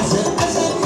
Azır azır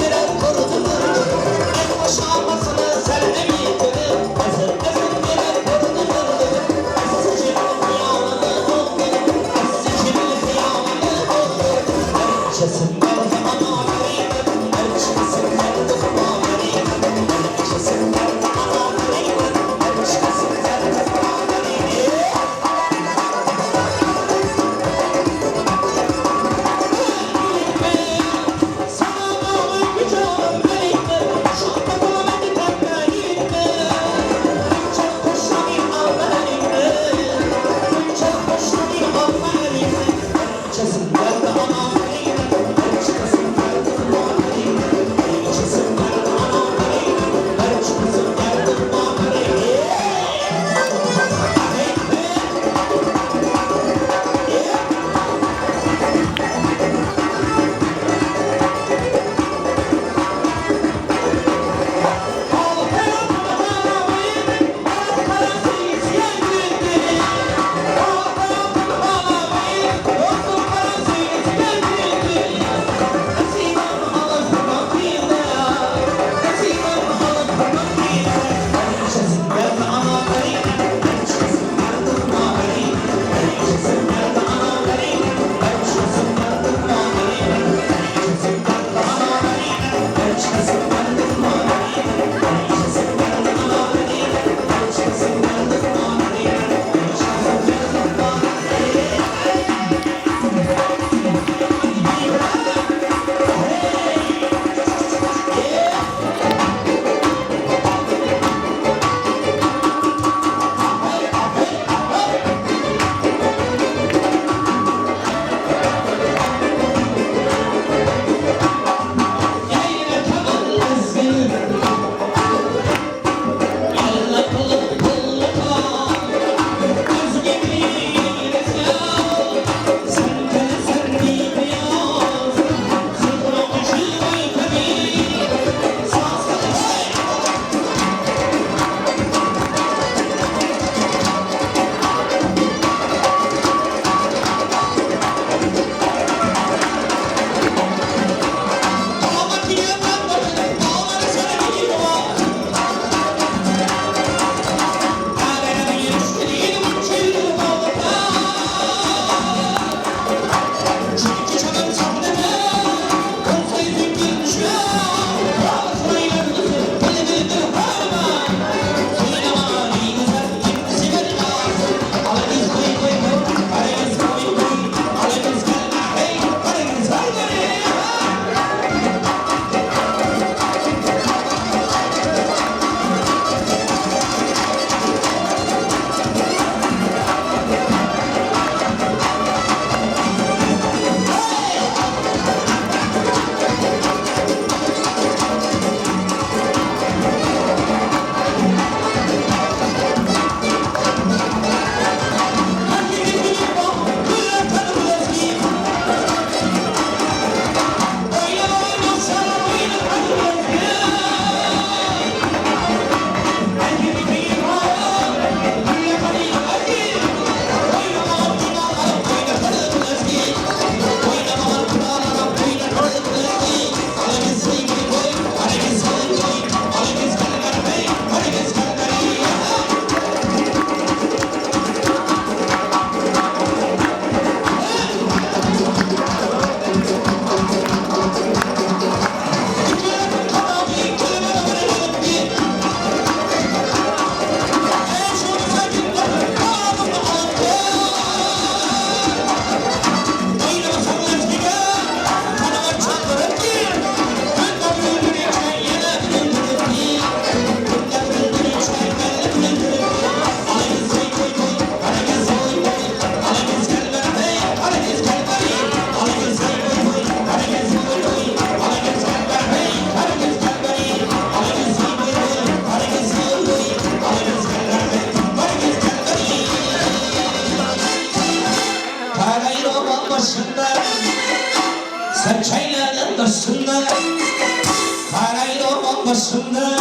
başında,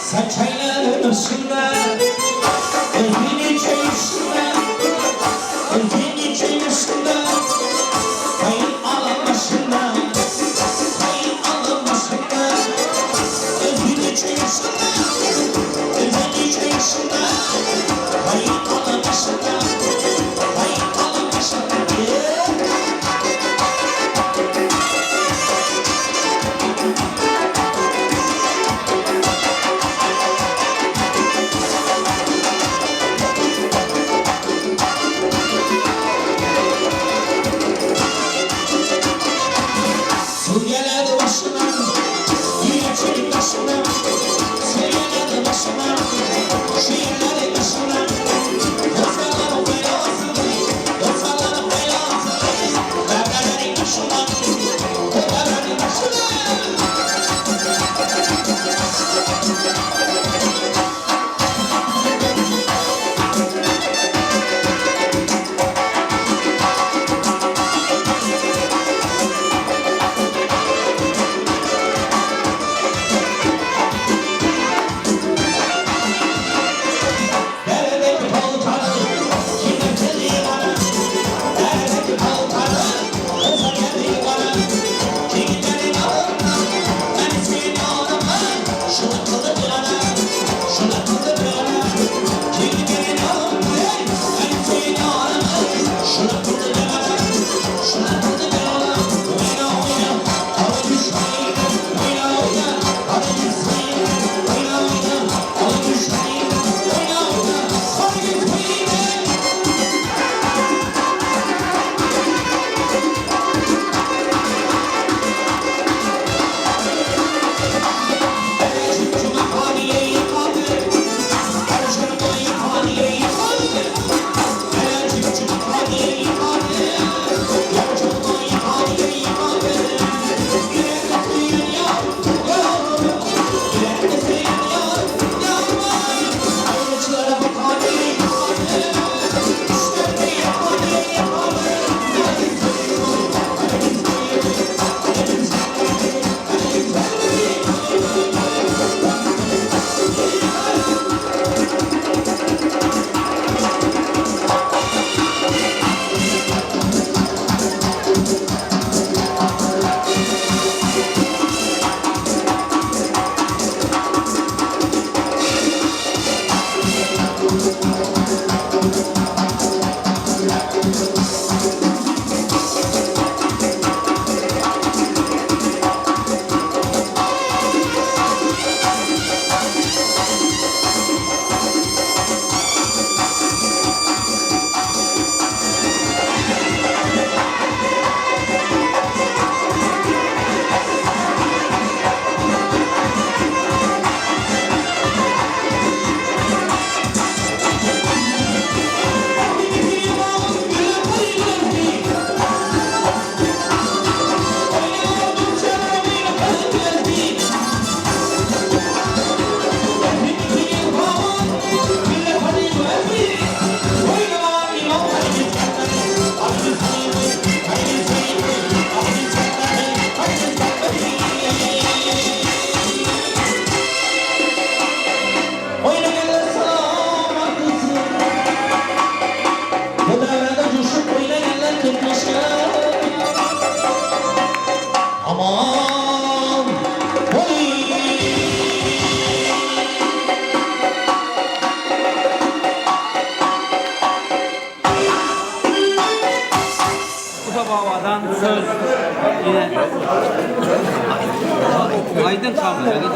saçayların üstünde, elbini çayışında, elbini çayışında, kayın alın başında, kayın alın başında, elbini çayışında, elbini çayışında, kayın alın başında, kayın alın başında. Suriyelerde başına, yürekçilik başına, Suriyelerde başına, şiirleri başına, dostlarların belası, dostlarların belası, dertlerin başına, dertlerin başına. Aman Bu da babadan söz yine Aydın Çamlı'ya gidiyor.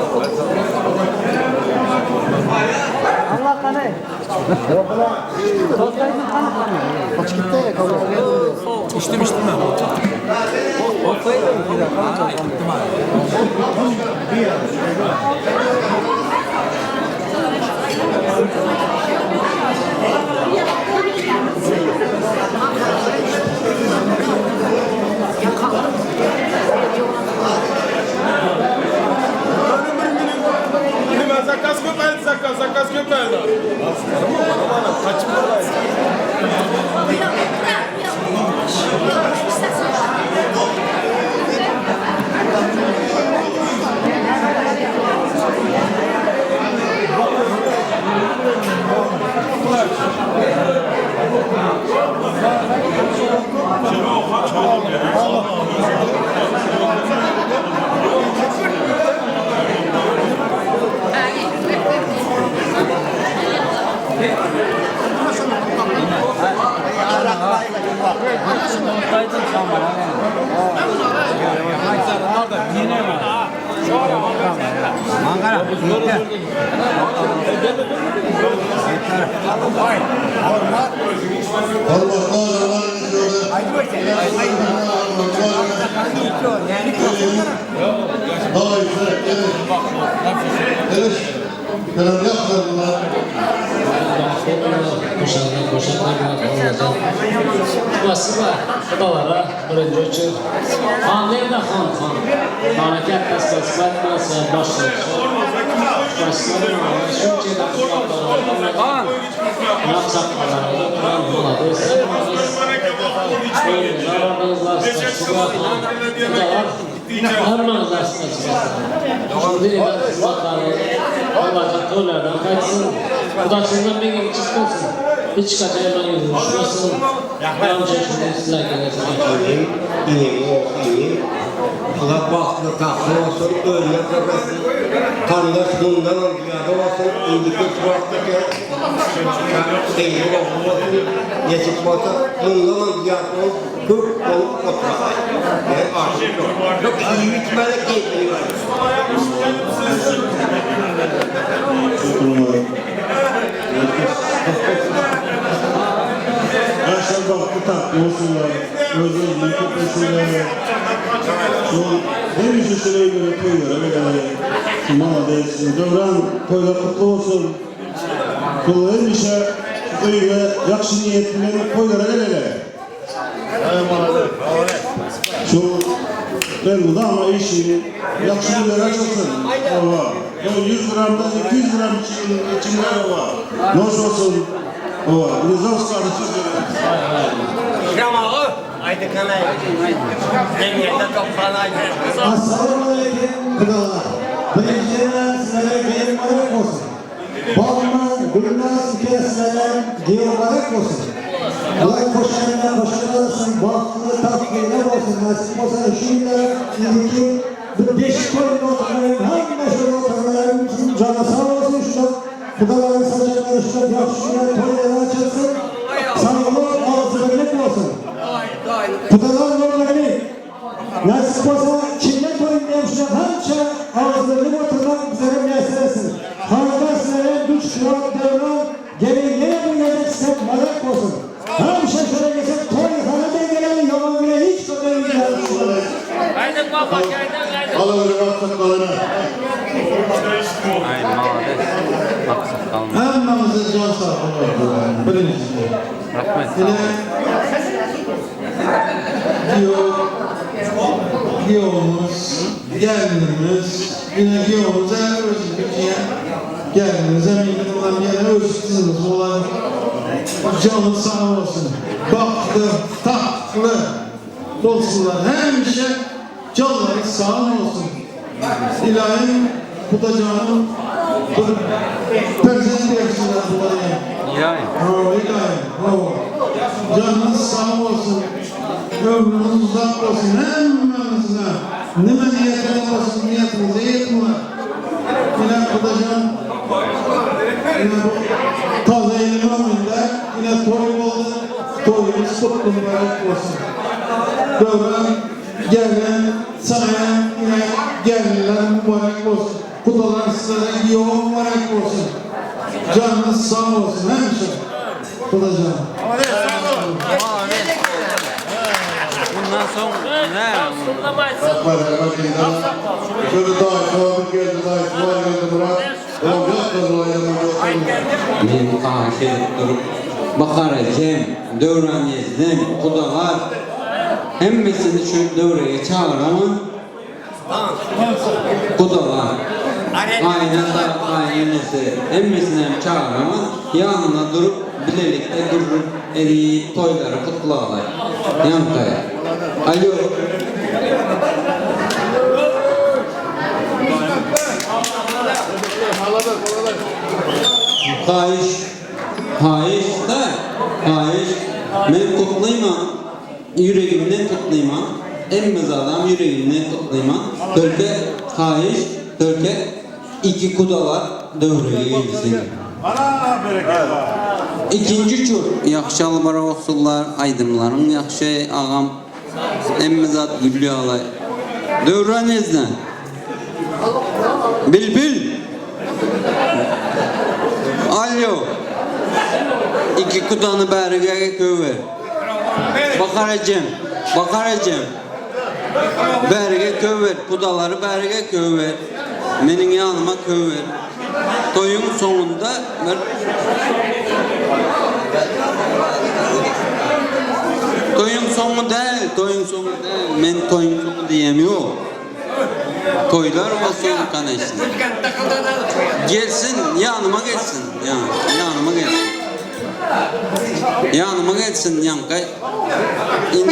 Allah kanı. Kaç gitti ya kavga. İçtim ben. Ortaya da bir dakika. Zakaz köpeğine. Kaçma oraya. Ortaydın sen bana. Yine mi? Ankara. Basılar, dalara, birinci üçün. Nerede xan? Harakat bəs-bəs başlayır. Başlayır, çünki xan. Yaxşaqları, oturan buladı. Harmanız aslında çıkasın. Şimdi bakarlı, Allah'ın toylardan kaçsın. Kudaçından bir gibi çıkmasın. Hiç kaçayman yüzünü şurasın. Devam çeşitli sizler gelirsin. İyi. Allah bahtlı tahtlı olsun, öyle kafası. Kardeş bundan ziyade olsun, indiki sıraktaki seyri olsun, geçip olsun, bundan ziyade olsun, Türk olup oturacak. Yani aşık yok. Çok iyi bitmeli keyifli var. Yaşlar baktı tatlı olsunlar, özürlü köpesinler. Hem işe göre toylara ve Malades, Devran toylar kutlu olsun. Kulu hem işe toylara yakşı niyetlilerin toylara gelele. Şu ben bu da ama işini yakşı niyetler açılsın. 100 gramdan 200 gram içimler var. Noş olsun. Bir de zavuz kardeşiz Şamağı, haydi kanay. Dengede toplanay. Assalamu alaikum kıdalar. Birinci sizlere geyirmek olsun. Balman, gülmez, kesmeler, geyirmek olsun. Allah koşanlar başarılasın, bahtlı, tatlılar olsun. Nasip olsa şimdi indiki bir beş koyun oturmayın, hangi meşhur oturmaların canı sağ olsun şurada. Kıdaların saçakları şurada yakışıyor, toyları açılsın. Sağlık, ağzı olsun. Kıdalar normalini. Nasip olsa kimle koyun demişler, hançe ağızlarını oturmak üzere meselesi. Kardeşlere güç kırak devran, gelin yine bu yedek sistem malak olsun. Hamşe şöyle geçip toy hanede gelen yaman bile hiç kadar güzel. Haydi baba, haydi. Alıveri baksak kalına. Ay Malades. Haksız kalma. Hemmemizin can sağlığı. Birincisi. Rahmet. Yine Giyomuz, gelinimiz, yine giyomuz her özgürlüğe gelinimiz, eminim olan yine özgürlüğünüz olan canı sağ olsun, baktı, tatlı olsunlar, hemşe canları sağ olsun. İlahim, bu da canım, perzent yapsınlar bunları. Yani. İlahim, canınız sağ olsun. Ömrünüz uzak olsun, hemmenizine. Nime niyetine olsun, niyetinize yetmiyor. Yine kudacağım, yine bu taze elimi önünde, yine toyum oldu, toyumuz kutlu mübarek olsun. Böyle gelen, sayan, yine gelenler mübarek olsun. Kudalar sizlere yoğun mübarek olsun. Canınız sağ olsun, hemşire. Kudacağım. Bundan sonra ne? Şöyle daha çoğaltıp geldi, daha çoğal geldi Murat. Olacak kazılayalım. Men aşık durup bakaracağım, devran yezdem, kudalar hemmesini şu devreye çağıramam. Kudalar aynen da aynısı hemmesini hem çağıramam. Yanına durup bilelikte durup eri toyları kutlarlar. Yankaya. Alo. Hayiş da, men kutlayman, yüreğimden kutlayman, emmez adam yüreğimden kutlayman, dörde hayiş, dörde iki kudalar devreye gelsin. Ana bereket var. İkinci tur. Yaxşı albara olsunlar, aydınların yaxşı ağam. Emmezat Gülü alay. Dövran ezden. Bilbil. Alo. İki kutanı bərigəyə köver. Bakaracağım. Bərigə köver. Kudaları bərigə köver. Menin yanıma köver. Toyun sonunda bir toyun sonu değil. Men toyun sonu diyemiyor. Toylar olsun kardeşim. Gelsin, yanıma gelsin. Yanıma gelsin yankay. İndi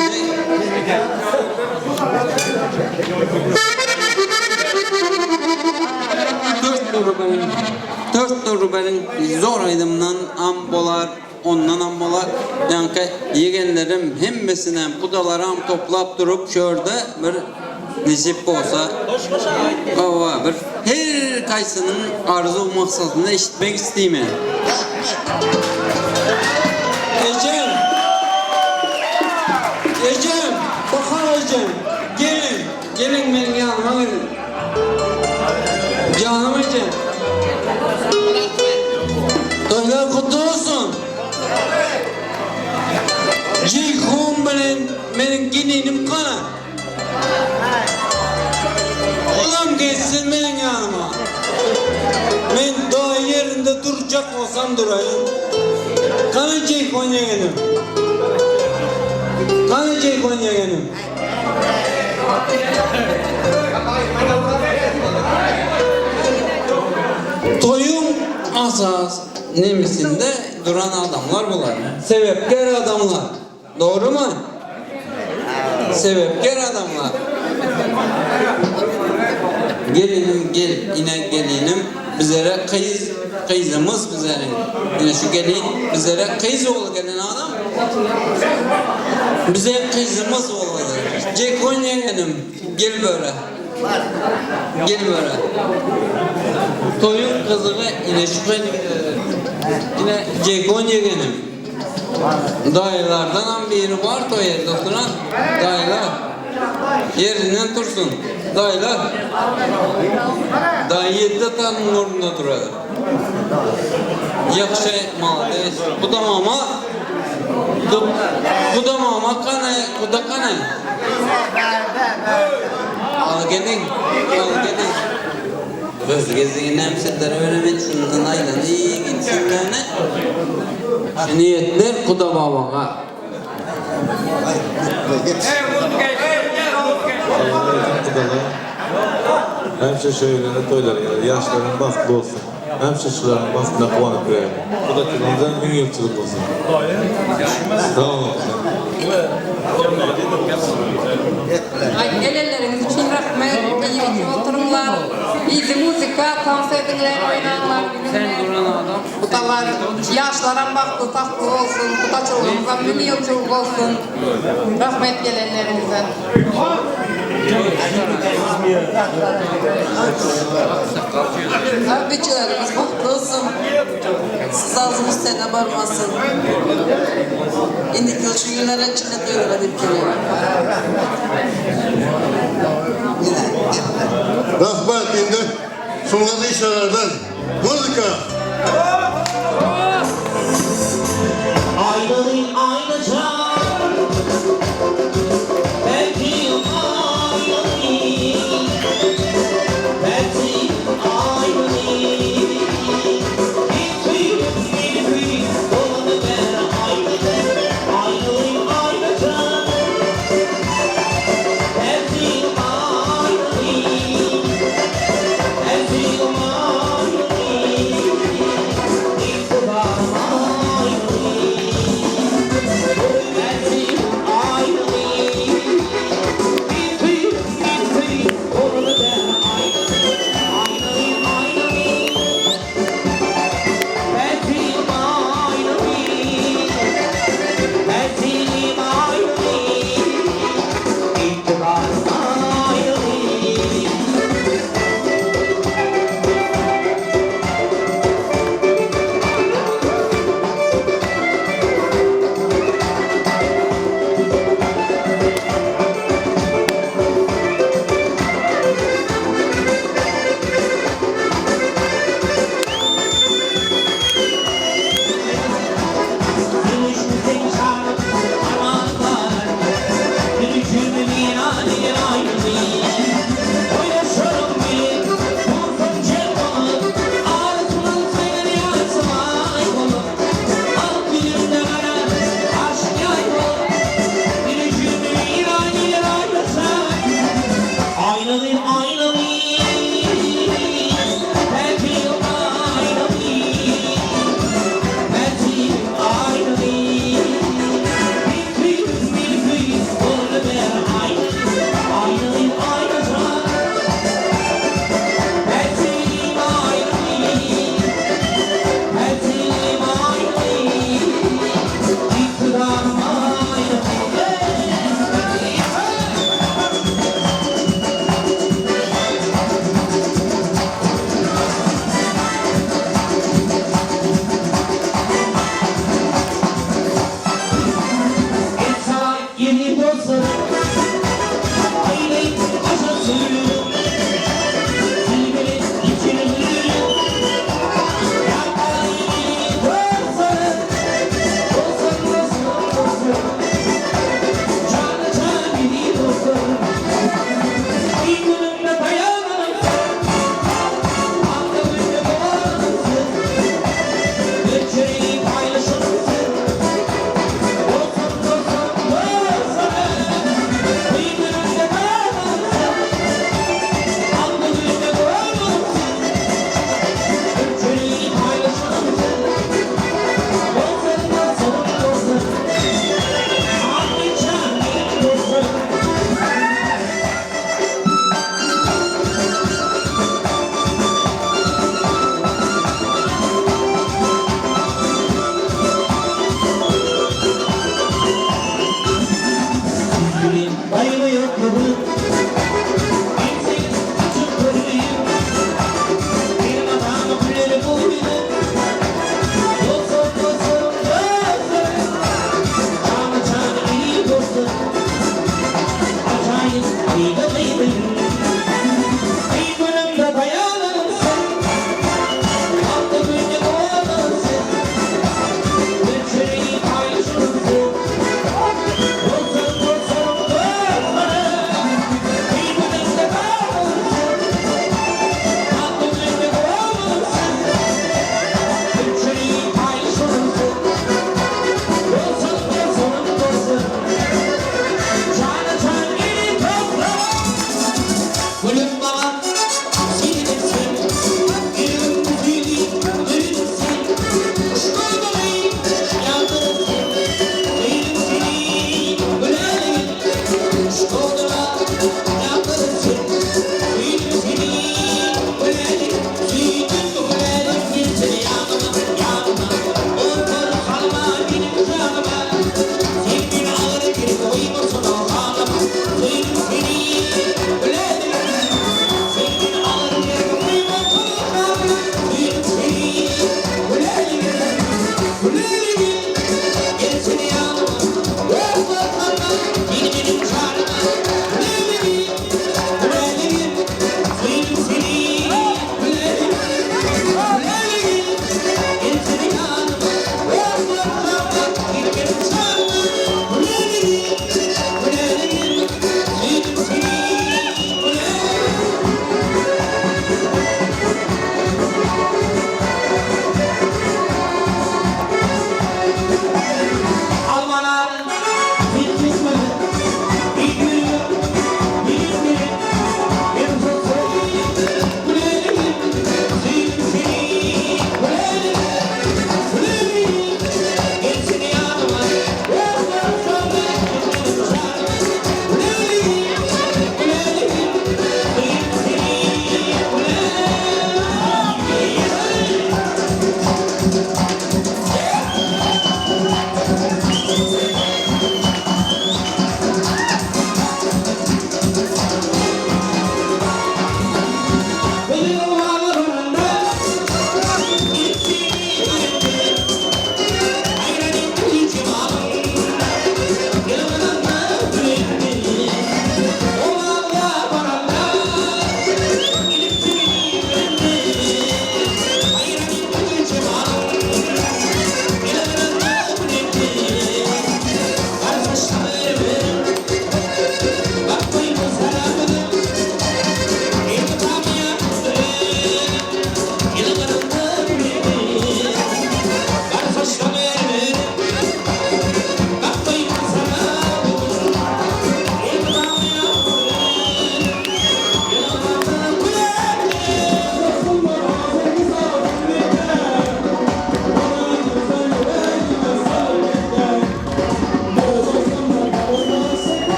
dört turu benim zor aydımdan ambolar, ondan ambolar. Yankay yegenlerim hemmesinden pudaları am toplap durup şurada bir nisip olsa bir her kaysının arzu maksatını eşitmek isteyeyim. Ecem, bakar Ecem, gelin benim yanıma gelin. Canım Ecem. Toylar kutlu olsun. Ceyhun benim gelinim kana. Ulan geçsin benim yanıma. Ben daha yerinde duracak olsam durayım. Kana Ceyhun yeğenim. Toyun asas nemisinde duran adamlar bunlar. Sebepkar adamlar. Doğru mu? Sebepkar adamlar. Gelinim bizlere kıyızımız bizlere. Yine şu gelin bizlere kıyız oğlu gelen adam. Bize kıyızımız oğlu. Cekon yeğenim gel böyle. Toyun kızını yine şu yine Cekon yeğenim. Dayılardan biri var o yerde oturan dayılar. Yerinden dursun. Dayılar. Dayı 7 tanın orunda durar. Yakşı malades. Bu da mama kanay. Al gelin. Göz gezdiğin hemşetlere veremet şundan aylanı iyi gitsinlerine. Şu niyetler kuda babana. Hemşe şöylere toylara gelir, yaşların baskılı olsun. Hemşe şuların baskına kuvanıp verelim. Bu da kılımızdan 1000 yılçılık olsun. Tamam mı? Elleriniz için rahmet, iyi ki oturumlar, iyi müzika, konsertler oynanlar. Sen duran adam. Kudalar, yaşlara baklı tatlı olsun, kuda çoluğumuzdan 1000 yılçılık olsun. Rahmet gelenlerimizden. Abicilerimiz mutlu olsun. Siz ağzımız sene barmasın. İndi şu günlere çıkartıyor edip geliyor. Rahmet indi. Sunladığı işlerden müzika. Ayrılayım ayrıca. Belki ayrılayım. Belki ayrılayım. Gittim dolanı bera ayrılayım. Ayrılayım ayrıca. Belki ayrılayım. Belki ayrılayım. Kuleli